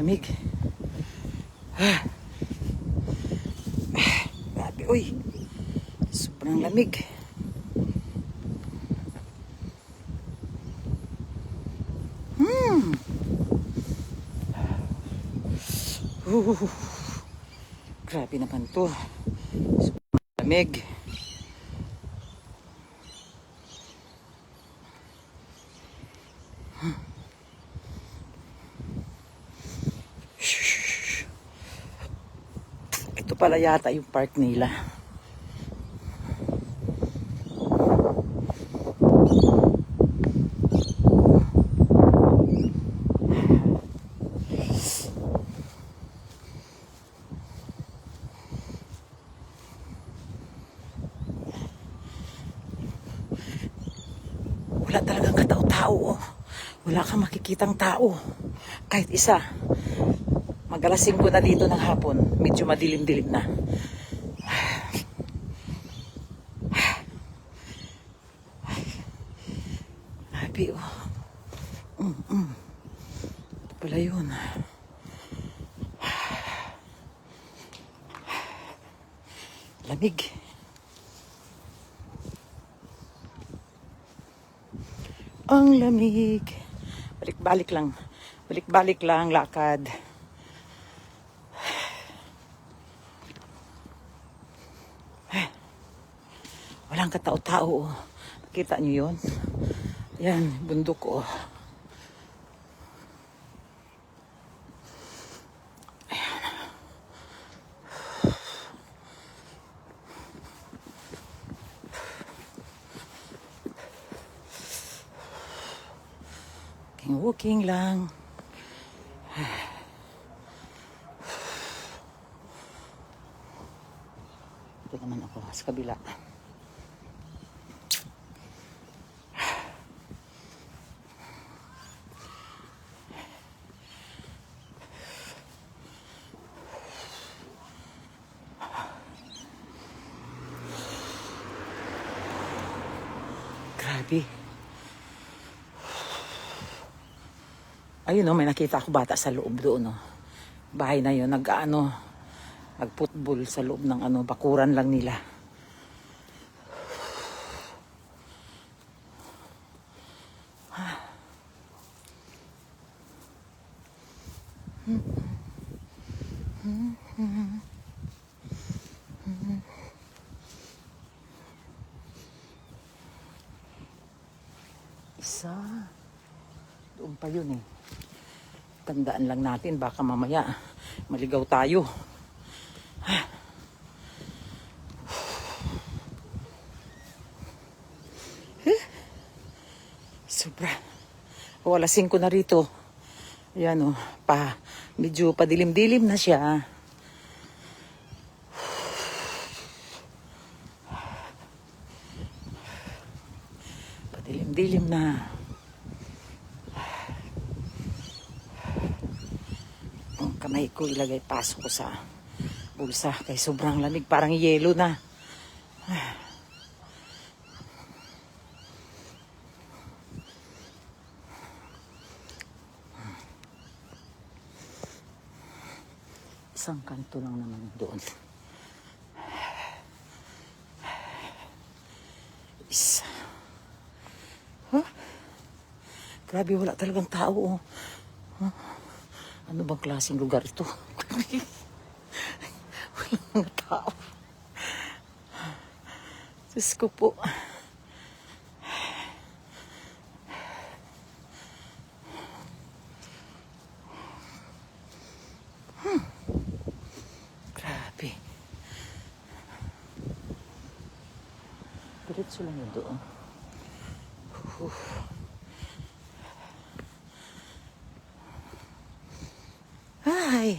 Lamig. Grabe, uy. Sobrang lamig. Grabe naman to. Sobrang lamig. Ito pala yata yung park nila. Wala talagang katao-tao. Oh. Wala kang makikitang tao. Kahit isa. Mag-alas 5 na dito ng hapon. Medyo madilim-dilim na. Happy, oh. Ito pala yun. Lamig. Ang lamig. Balik-balik lang. Balik-balik lang, lakad. Walang katao-tao. Nakita niyo yun? Yan, bundok ko. Walking lang. Ito naman ako sa kabila. Grabe. Ayun may nakita ako bata sa loob doon, Bahay na yun, nag-football sa loob ng bakuran lang nila. Isa. Doon pa yun Tandaan lang natin, baka mamaya maligaw tayo. Sobra. Alas 5 na rito. Ayan medyo padilim-dilim na siya. Padilim-dilim na. Kamay ko ilagay, pasok ko sa bulsa kay sobrang lamig, parang yelo na. Isang kanto lang naman doon. Isa. Grabe, wala talagang tao. Ano bang klaseng lugar ito? Walang tao. Diyos ko po. Grabe. Diretso lang yun doon. Hi.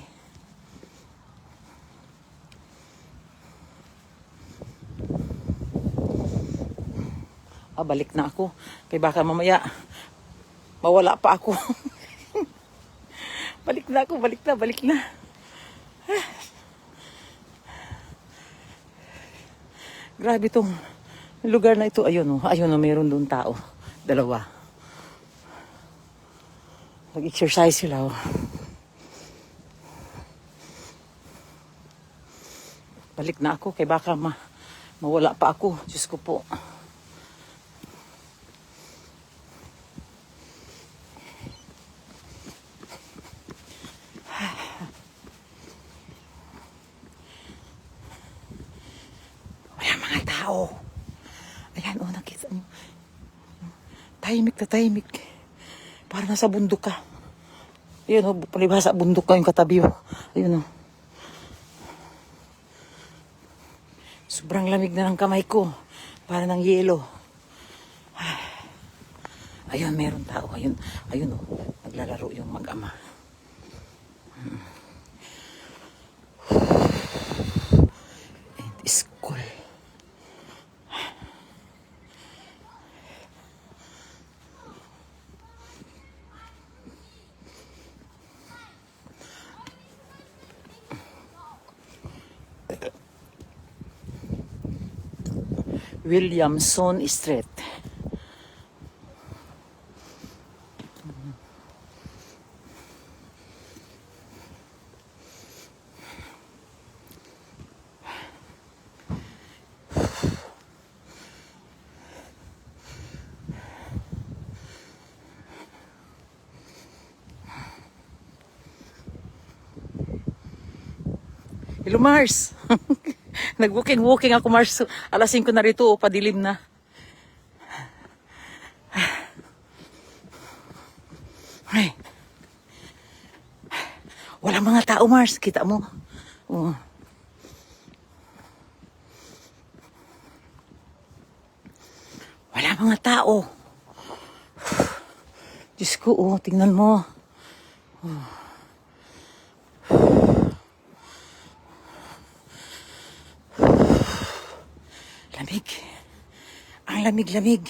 Balik na ako. Kaya baka mamaya mawala pa ako. Balik na ako, balik na. Grabe tong lugar na ito. Ayun mayroon doon tao. Dalawa. Nag-exercise sila Balik na ako kay baka mawala pa ako. Diyos ko po. Wala mga tao. Ayan, oh, nakita niyo. Tahimik na tahimik. Para nasa bundok ka. Ayan, oh, palibhasa bundok ka yung katabi, oh. Ayun, oh. Sobrang lamig na ng kamay ko. Para ng yelo. Ayun, meron tao. Ayun, ayun, oh. Naglalaro yung mag-ama. And it's cool. Williamson Street. Hello, Mars. Nag-walking ako, Mars. Alas 5 na rito, oh, padilim na. Ay. Wala mga tao, Mars. Kita mo. Oh. Wala mga tao. Diyos ko, oh, tingnan mo. Oh. Lamig. Ang lamig-lamig.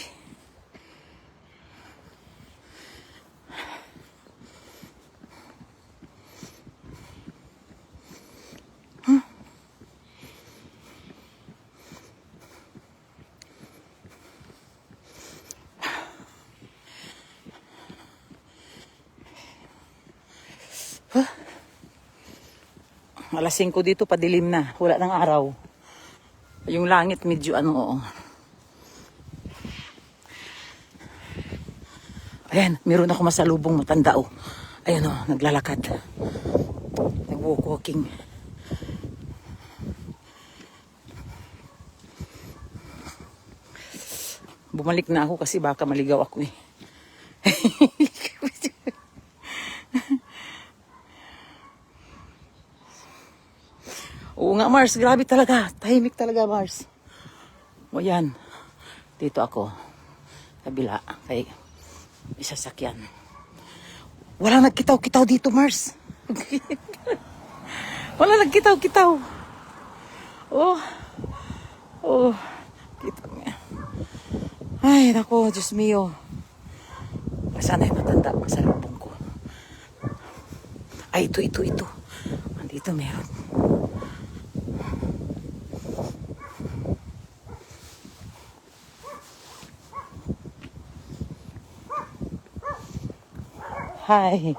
Alas 5 dito, padilim na. Wala ng araw. Yung langit medyo ano, oo. Ayan, meron ako masalubong matanda, oh. Ayan, oh, naglalakad. Nag-walking. Bumalik na ako kasi baka maligaw ako, eh. Oo nga, Mars. Grabe talaga. Tahimik talaga, Mars. O yan. Dito ako. Kabila. Kay isasakyan. Wala nagkitaw-kitaw dito, Mars. Wala nagkitaw-kitaw. Oh. Oh. Kita mo. Ay, nako. Diyos mio. Sana yung matanda. Masalubong ko. Ay, ito. Andito meron. Hi.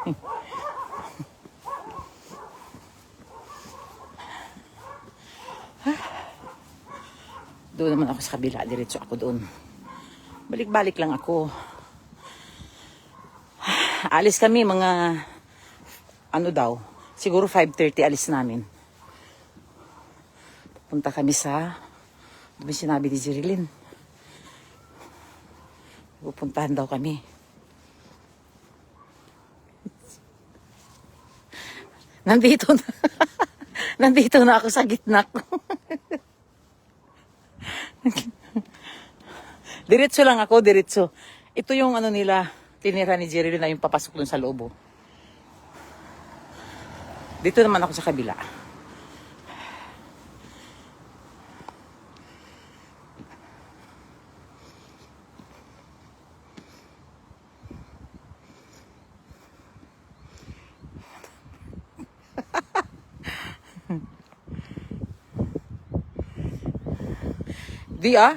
Doon naman ako sa kabila. Diretso ako doon. Balik-balik lang ako. Alis kami mga ano daw. Siguro 5:30 alis namin. Punta kami sa doon sinabi ni Jerilyn. Pupuntahan daw kami. Nandito na. Nandito na ako sa gitna ko. Diretso lang ako, diretso. Ito yung ano nila, tinira ni Jerry na yung papasok dun sa loob. Dito naman ako sa kabila.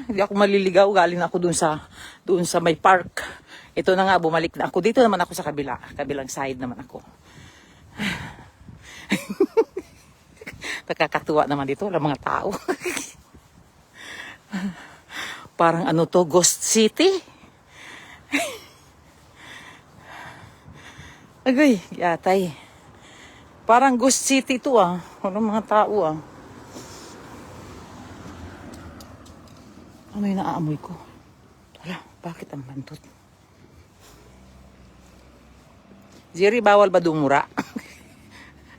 Hindi ako maliligaw. Galing ako doon sa may park. Ito na nga, bumalik na ako. Dito naman ako sa kabilang side naman ako. Nakakatuwa naman dito. Wala mga tao. Parang ano to, Ghost City. Agay, yatay. Parang Ghost City to ah. Walang mga tao ah. Ano yung naaamoy ko? Wala, bakit ang bantot? Jerry, bawal ba dumura?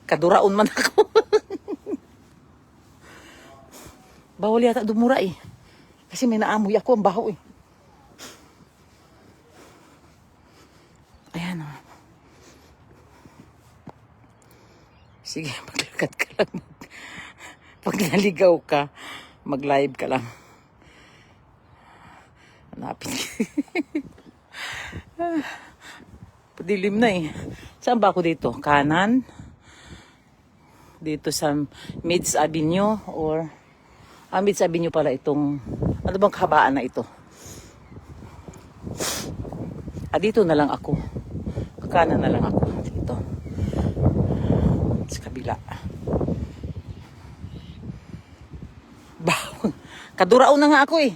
Kaduraon man ako. Bawal yata dumura eh. Kasi may naamoy ako, ang baho eh. Ayan oh. Sige, maglakad ka lang. Pag naligaw ka, mag-live ka lang. Hanapin. Padilim na eh. Saan ba ako dito? Kanan? Dito sa Mids Avenue or Mids Avenue pala itong ano bang kahabaan na ito? Dito na lang ako. Kanan na lang ako. Dito. Sa kabila. Kaduraon na nga ako eh.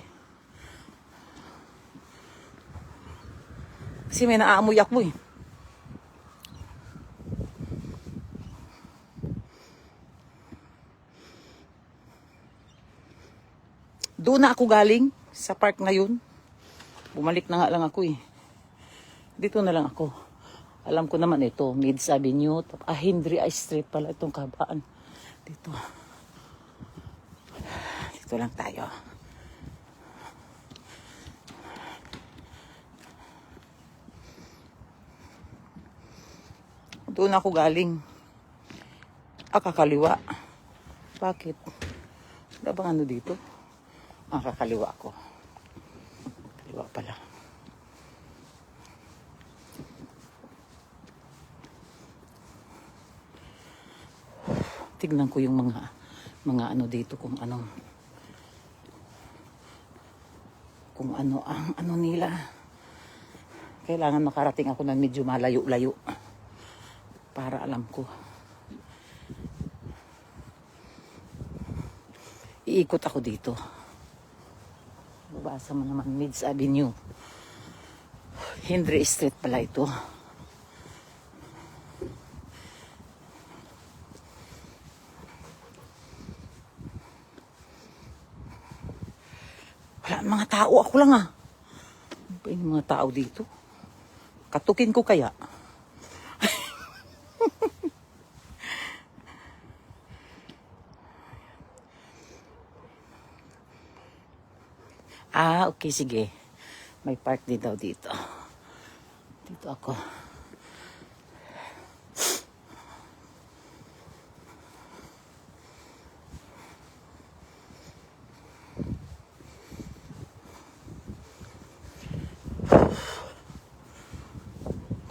Kasi may naaamoy ako eh. Doon na ako galing sa park ngayon. Bumalik na nga lang ako eh. Dito na lang ako. Alam ko naman ito, Mids Avenue. Hindri Street pala itong kabaan. Dito. Dito lang tayo. Doon ako galing. Kakaliwa. Bakit? Wala bang ano dito? Kakaliwa ako. Kaliwa pala. Tignan ko yung mga ano dito kung ano ang ano nila. Kailangan makarating ako ng medyo malayo-layo para alam ko. Iikot ako dito. Babasa mo naman Mids Avenue. Hindri Street pala ito. Wala mga tao. Ako lang ah. Ano ba yung mga tao dito? Katukin ko kaya? Okay, sige. May park din daw dito. Dito ako.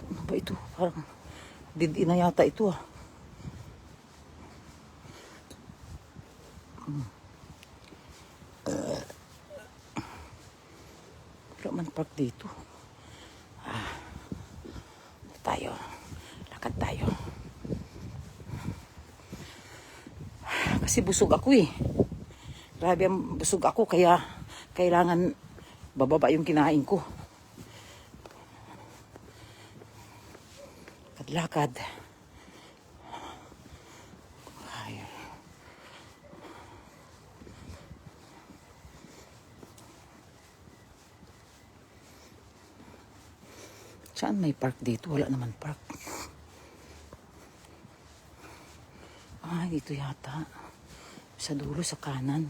Ano ba ito? Parang didi na yata ito ah. Wala man park dito. Tayo. Lakad tayo. Kasi busog ako eh. Grabe ang busog ako kaya kailangan bababa yung kinain ko. Lakad. Saan may park dito? Wala naman park. Dito yata. Sa dulo, sa kanan.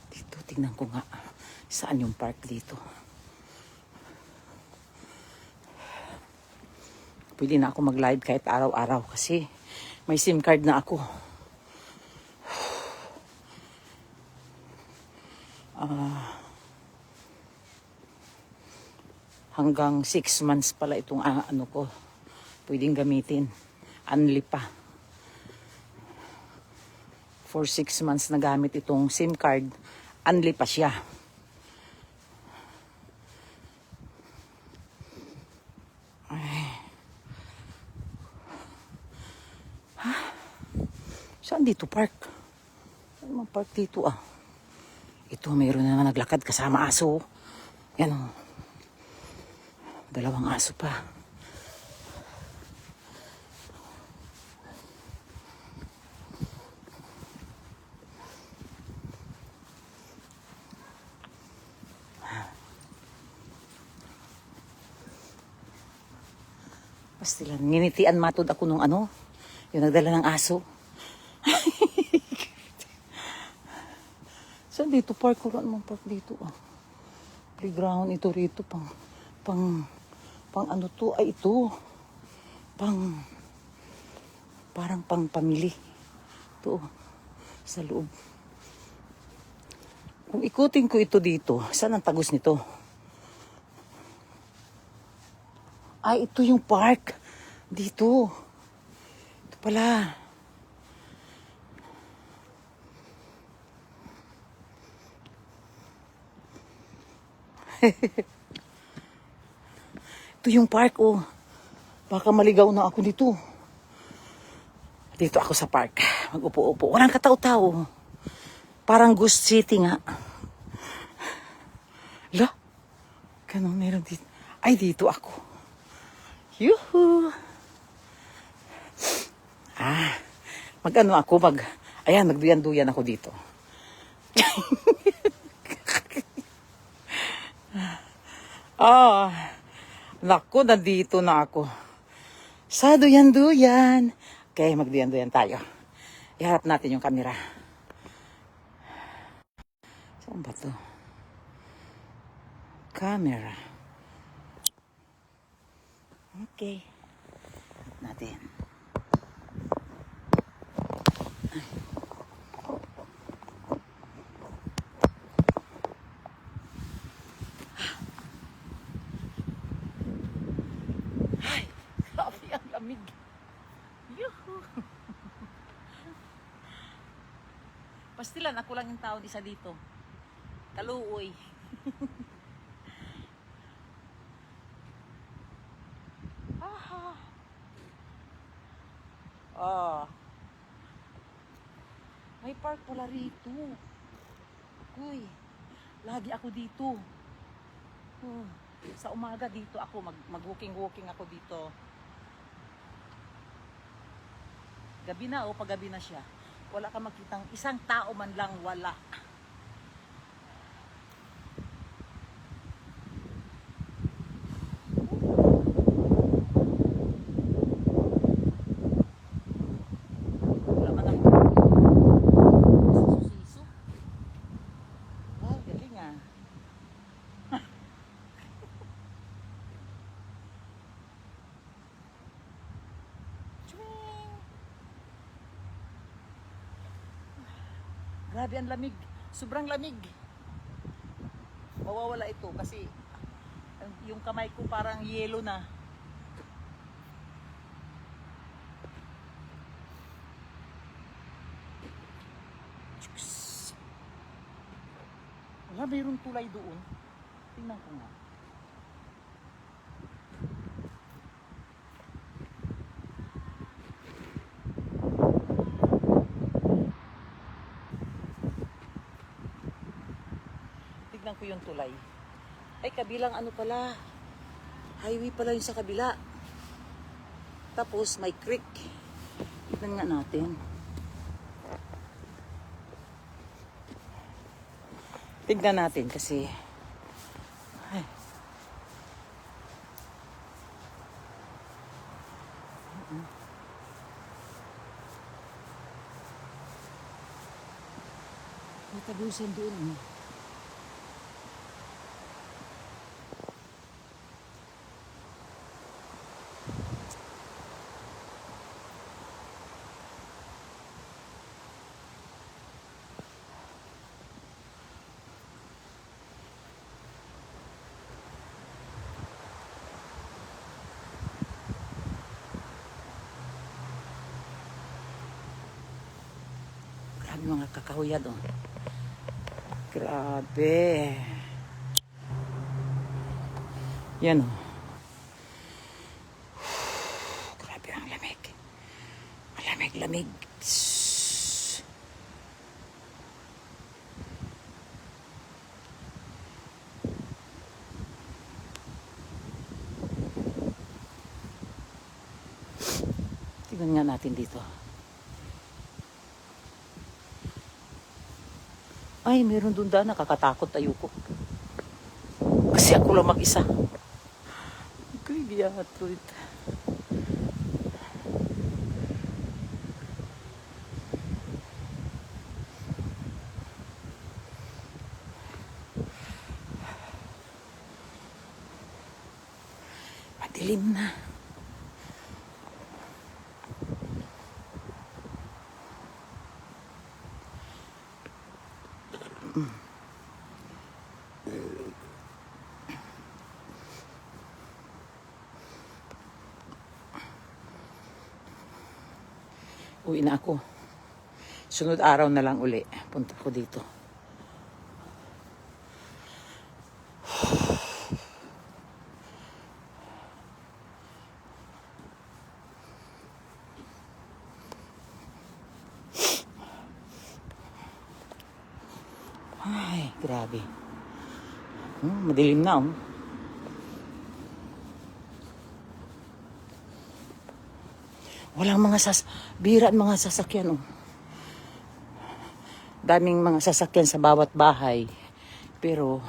Dito, tingnan ko nga. Saan yung park dito? Pwede na ako mag-live kahit araw-araw kasi may SIM card na ako. Hanggang 6 months pala itong ano ko. Pwedeng gamitin. Unli pa. for 6 months na gamit itong SIM card, unli pa siya. Saan dito park? Saan naman park dito ah? Ito, mayroon na naman naglakad kasama aso. Yan o. 2 aso pa. Pastilan, nginitian matod ako nung ano, yung nagdala ng aso. Saan dito park? Wala namang park dito ah. Playground ito rito pang ano to ay ito. Parang pang pamili. Ito sa loob. Kung ikutin ko ito dito, saan ang tagos nito? Ay, ito yung park. Dito. Ito pala. Ito yung park, oh. Baka maligaw na ako dito. Dito ako sa park. Mag-upo-upo. Walang katao-tao. Parang ghost city nga. La? Ganun meron dito. Ay, dito ako. Yuhu! Mag-ano ako, ayan, magduyan-duyan ako dito. Naku, nandito na ako. Sa duyan-duyan. Okay, magduyan-duyan tayo. Iharap natin yung camera. Saan ba to? Camera. Okay. Harap natin. Ay, grabe ang lamig. Yuhu! Pastilan, ako lang yung tao isa dito. Kaluoy. May park pala rito. Uy, lagi ako dito. Sa umaga dito ako, mag-walking ako dito. Gabi na o paggabi na siya. Wala ka makitang isang tao man lang, wala. Grabe ang lamig. Sobrang lamig. Mawawala ito kasi yung kamay ko parang yelo na. Wala, mayroong tulay doon. Tingnan ko nga. Tignan ko yung tulay. Ay, kabilang ano pala. Highway pala yung sa kabila. Tapos may creek. Tignan nga natin. Tignan natin kasi. Ay. May tagusan doon. Yung mga kakahuyad, oh. Grabe. Yan, oh. Grabe ang lamig. Malamig-lamig. Tignan nga natin dito. Ay, meron doon daan. Nakakatakot. Ayoko. Kasi ako lang mag-isa. Kaya truth. Madilim na. Uwi na ako. Sunod araw na lang uli. Punta ko dito. Ay, grabe. Madilim na, oh. Walang mga bira mga sasakyan, oh. Daming mga sasakyan sa bawat bahay. Pero,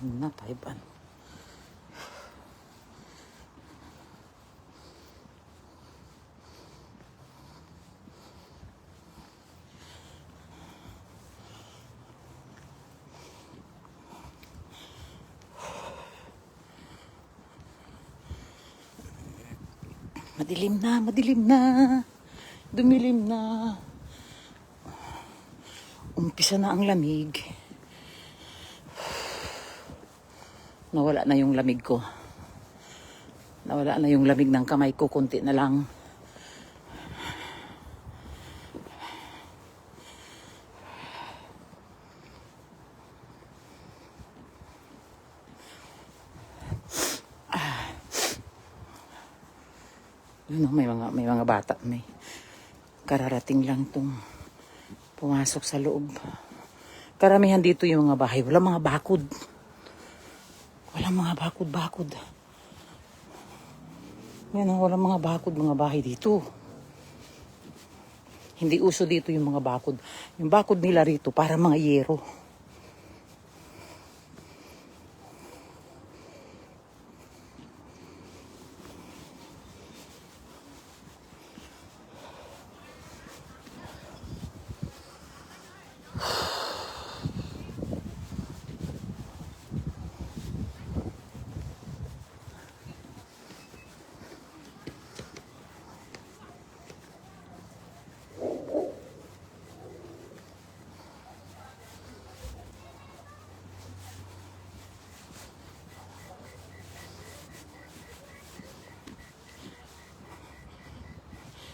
ano na, 5 ano. Madilim na, madilim na. Dumilim na. Umpisa na ang lamig. Nawala na yung lamig ko. Nawala na yung lamig ng kamay ko. Kunti na lang. Yun, may mga bata. May kararating lang itong pumasok sa loob. Karamihan dito yung mga bahay. Wala mga bakod. Walang mga bakod-bakod. Yan, walang mga bakod, mga bahay dito. Hindi uso dito yung mga bakod. Yung bakod nila rito, para mga yero.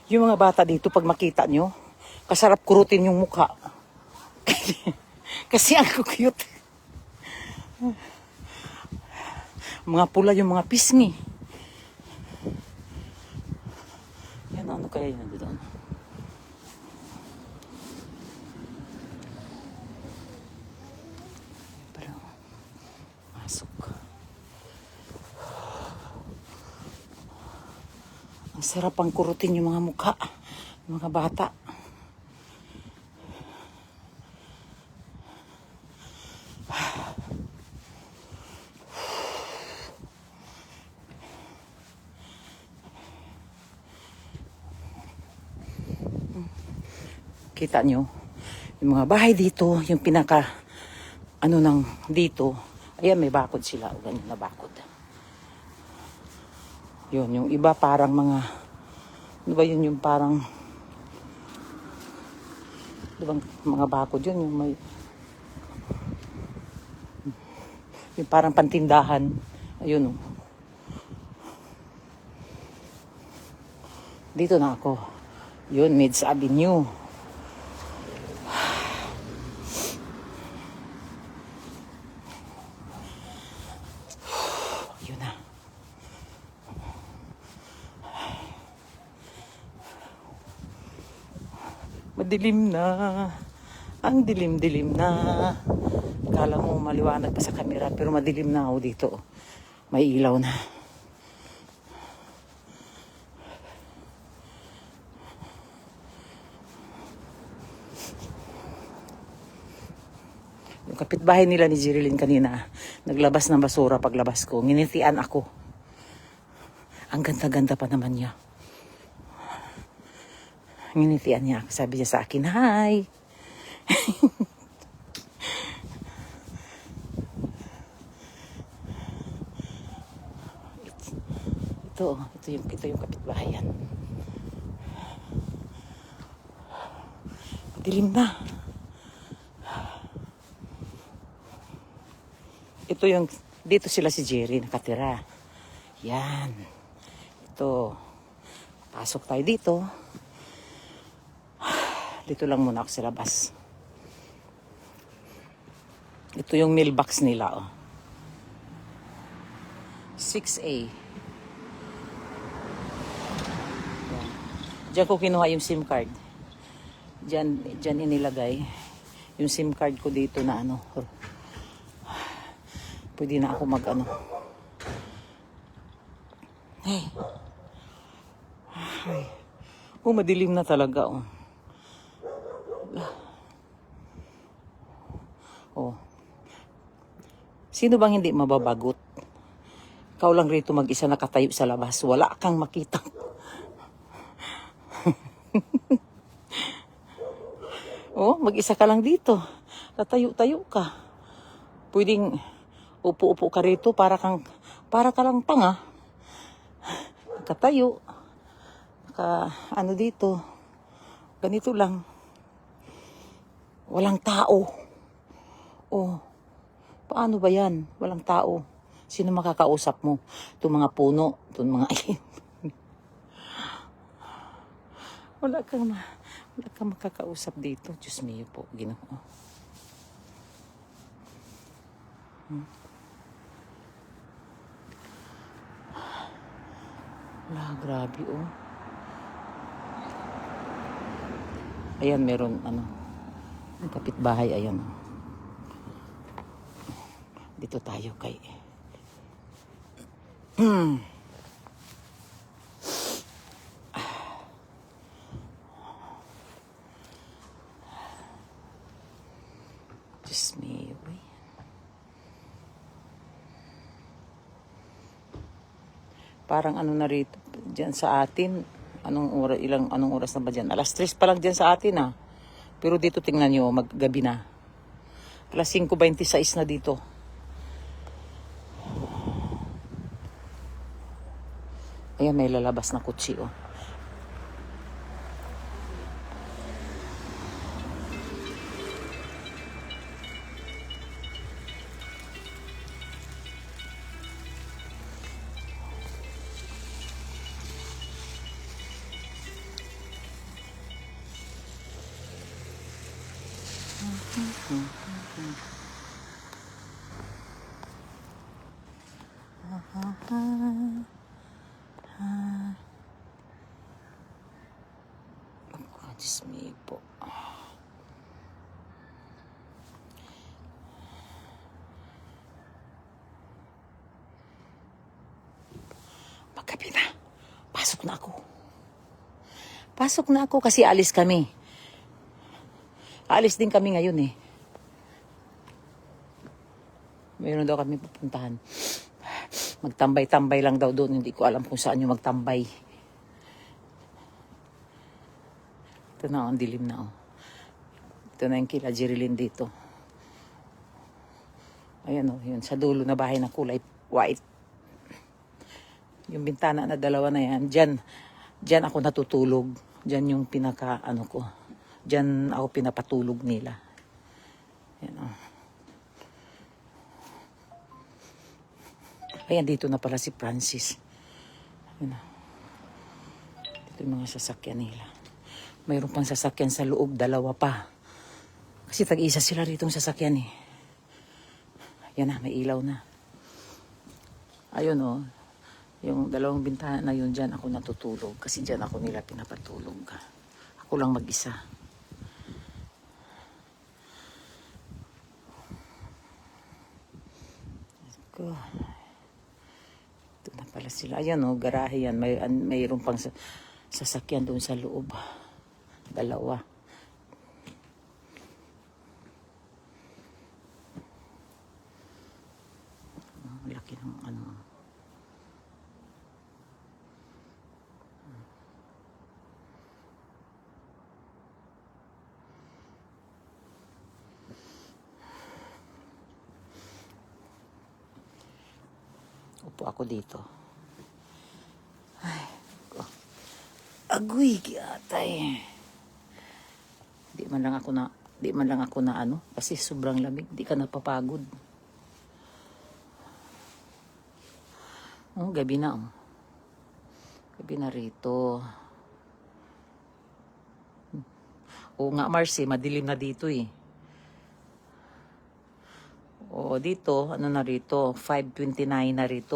Yung mga bata dito, pag makita nyo, kasarap kurutin yung mukha. Kasi ang cute. Mga pula yung mga pisngi. Yan, ano kaya yun dito? Pero, masok. Ang sarap ang kurutin yung mga mukha. Yung mga bata. Kita nyo? Yung mga bahay dito, yung pinaka ano nang dito. Ayan, may bakod sila. O, ganyan na bakod. Yun, yung iba parang mga, ano ba yun, yung parang, di ba, mga bakod yun, yung may, yung parang pantindahan. Ayun, oh. Dito na ako. Yun, Mids Avenue. Yun na. Madilim na. Ang dilim-dilim na. Kala mo maliwanag pa sa camera, pero madilim na ako dito. May ilaw na. Yung kapitbahay nila ni Jerilyn kanina, naglabas ng basura paglabas ko. Nginitian ako. Ang ganda-ganda pa naman niya. Nginitian niya ako. Sabi niya sa akin, hi. Ito yung kapitbahayan. Dilim na. Ito yung, dito sila si Jerry nakatira. Yan. Ito. Pasok tayo dito. Dito lang muna ako sa labas. Ito yung mailbox nila, oh. 6A. Yan. Diyan ko kinuha yung SIM card. Diyan inilagay. Yung SIM card ko dito na ano. Pwede na ako mag-ano. Hey. Ay. Oh, madilim na talaga, oh. Oh. Sino bang hindi mababagot? Ikaw lang rito mag-isa nakatayo sa labas. Wala kang makita. Oh, mag-isa ka lang dito. Tatayo-tayo ka. Pwedeng upo-upo ka rito para ka lang tanga. Nakatayo. Ano dito. Ganito lang. Walang tao. Oh. Paano ba yan? Walang tao. Sino makakausap mo? Itong mga puno. Itong mga wala kang makakausap dito. Diyos mio po. Ginoo. Wala, grabe, oh. Ayan, meron, ano, ang kapitbahay, ayan. Dito tayo kay... Diyos me, uy. Parang ano na rito, dyan sa atin, anong oras na ba dyan? Alas 3 pa lang dyan sa atin, ah. Pero dito tingnan nyo, maggabi na. Alas 5:26 na dito. Ayan, may lalabas na kutsi, oh. Diyos me po. Maggabi na. Pasok na ako. Pasok na ako kasi alis kami. Alis din kami ngayon, eh. Mayroon daw kami pupuntahan. Magtambay-tambay lang daw doon. Hindi ko alam kung saan yung magtambay. Ito na, ang dilim na, oh. Ito na yung kila Jerilyn dito. Ayan o, yun, sa dulo na bahay na kulay white. Yung bintana na dalawa na yan, dyan ako natutulog. Dyan yung pinaka, ano ko, dyan ako pinapatulog nila. Ayan o. Ayan, dito na pala si Francis. Ayan o. Dito yung mga sasakyan nila. Mayroon pang sasakyan sa loob, dalawa pa. Kasi tag-isa sila rito sasakyan eh. Yan na, may ilaw na. Ayun o. Yung dalawang bintana na yun, dyan ako natutulog. Kasi dyan ako nila pinapatulog. Ako lang mag-isa. Ito na pala sila. Ayan o, garahe yan. Mayroon pang sasakyan doon sa loob. Dalawa. Laki ng ano. Upo ako dito. Ay, agoy, kiatay. Di man lang ako na ano, kasi sobrang lamig, di ka napapagod. Oh, gabi na oh. Gabi na rito. Oo nga, Marcy, madilim na dito eh. Oo, dito, ano na rito, 5:29 na rito.